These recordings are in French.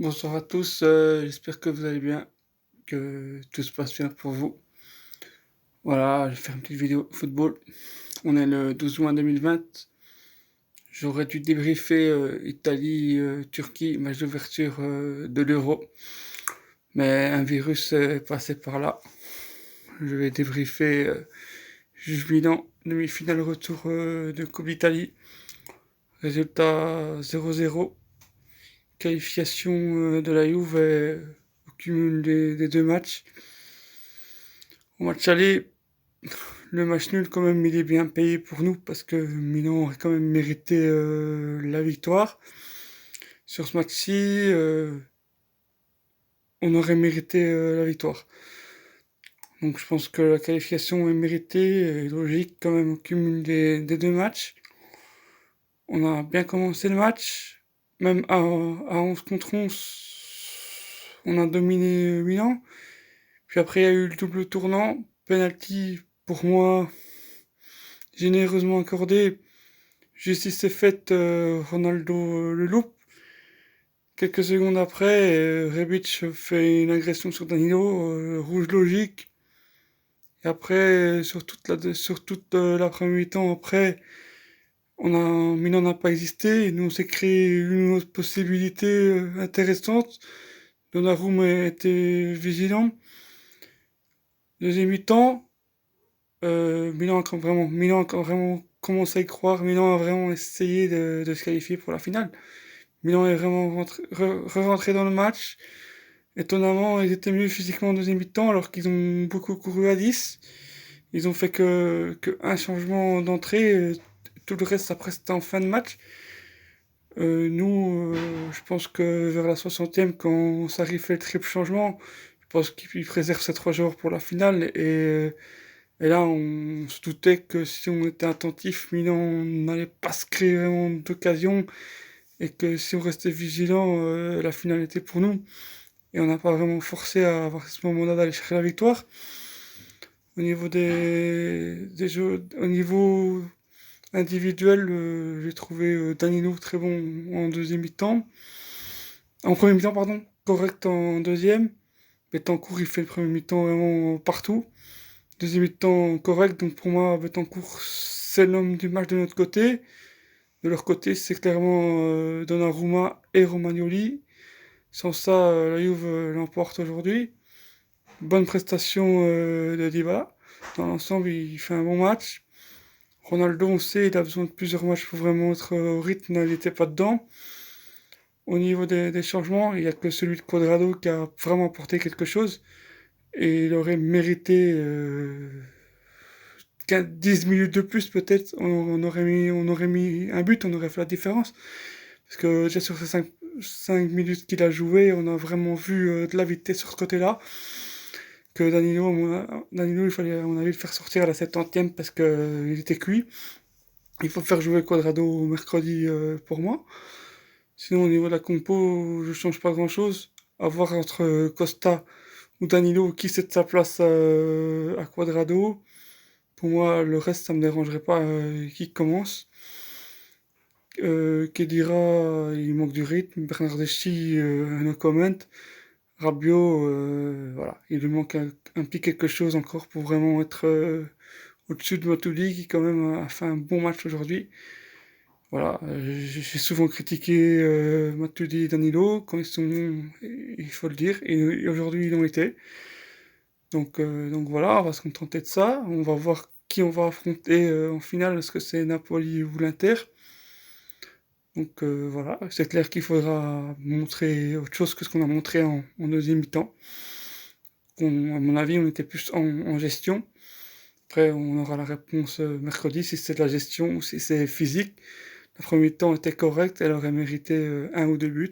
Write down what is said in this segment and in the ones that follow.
Bonsoir à tous, j'espère que vous allez bien, que tout se passe bien pour vous. Voilà, je vais faire une petite vidéo football. On est le 12 juin 2020. J'aurais dû débriefer Italie-Turquie, match d'ouverture de l'Euro. Mais un virus est passé par là. Je vais débriefer Juve Milan, demi-finale retour de Coupe d'Italie. Résultat 0-0. Qualification de la Juve au cumul des deux matchs. Au match aller, le match nul quand même, il est bien payé pour nous parce que Milan aurait quand même mérité la victoire. Sur ce match-ci, on aurait mérité la victoire. Donc je pense que la qualification est méritée et logique quand même au cumul des deux matchs. On a bien commencé le match, même à 11 contre 11, on a dominé Milan. Puis après, il y a eu le double tournant, penalty pour moi généreusement accordé. Justice est faite, Ronaldo le loupe. Quelques secondes après, Rebic fait une agression sur Danilo, rouge logique. Et après, sur toute la première mi-temps, après, Milan n'a pas existé. Et nous, on s'est créé une autre possibilité intéressante. Donnarumma a été vigilant. Deuxième mi-temps, Milan a vraiment commencé à y croire. Milan a vraiment essayé de se qualifier pour la finale. Milan est vraiment rentré dans le match. Étonnamment, ils étaient mieux physiquement en deuxième mi-temps alors qu'ils ont beaucoup couru à 10. Ils ont fait que un changement d'entrée. Tout le reste, après, c'était en fin de match. Nous, je pense que vers la 60e, quand Sarri fait le triple changement, je pense qu'il préserve ses 3 joueurs pour la finale. Et là, on se doutait que si on était attentif, Milan n'allait pas se créer vraiment d'occasion et que si on restait vigilant, la finale était pour nous. Et on n'a pas vraiment forcé à avoir ce moment-là d'aller chercher la victoire. Au niveau des jeux, au niveau individuel, j'ai trouvé Danilo très bon en deuxième mi-temps. En premier mi-temps, pardon. Correct en deuxième. Betancourt, il fait le premier mi-temps vraiment partout. Deuxième mi-temps correct, donc pour moi, Betancourt, c'est l'homme du match de notre côté. De leur côté, c'est clairement Donnarumma et Romagnoli. Sans ça, la Juve l'emporte aujourd'hui. Bonne prestation de Dybala. Dans l'ensemble, il fait un bon match. Ronaldo, on sait, il a besoin de plusieurs matchs pour vraiment être au rythme, il n'était pas dedans. Au niveau des changements, il n'y a que celui de Cuadrado qui a vraiment apporté quelque chose. Et il aurait mérité 10 minutes de plus peut-être. On aurait mis un but, on aurait fait la différence. Parce que déjà sur ces 5 minutes qu'il a joué, on a vraiment vu de la vitesse sur ce côté-là. Que Danilo, il fallait à mon avis le faire sortir à la 70e parce qu'il était cuit. Il faut faire jouer Quadrado mercredi pour moi. Sinon au niveau de la compo, je change pas grand-chose. À voir entre Costa ou Danilo qui cède sa place à Quadrado. Pour moi, le reste, ça me dérangerait pas qui commence. Kedira, il manque du rythme. Bernardeschi, no comment. Rabiot, voilà, il lui manque un petit quelque chose encore pour vraiment être au-dessus de Matuidi qui quand même a fait un bon match aujourd'hui. Voilà, j'ai souvent critiqué Matuidi et Danilo quand ils sont bons, il faut le dire, et aujourd'hui ils l'ont été. Donc voilà, on va se contenter de ça. On va voir qui on va affronter en finale, est-ce que c'est Napoli ou l'Inter. Donc voilà, c'est clair qu'il faudra montrer autre chose que ce qu'on a montré en deuxième mi-temps. À mon avis, on était plus en gestion. Après, on aura la réponse mercredi si c'est de la gestion ou si c'est physique. La première mi-temps était correcte, elle aurait mérité un ou deux buts.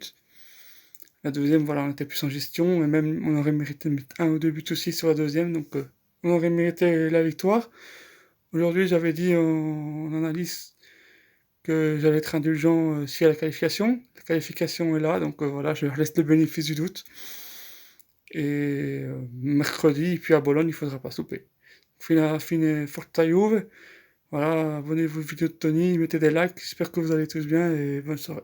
La deuxième, voilà, on était plus en gestion, et même on aurait mérité de mettre un ou deux buts aussi sur la deuxième, donc on aurait mérité la victoire. Aujourd'hui, j'avais dit en analyse que j'allais être indulgent s'il y a la qualification. La qualification est là, donc voilà, je leur laisse le bénéfice du doute. Et mercredi, puis à Bologne, il faudra pas souper. Fine Forza Juve. Voilà, abonnez-vous aux vidéos de Tony, mettez des likes, j'espère que vous allez tous bien et bonne soirée.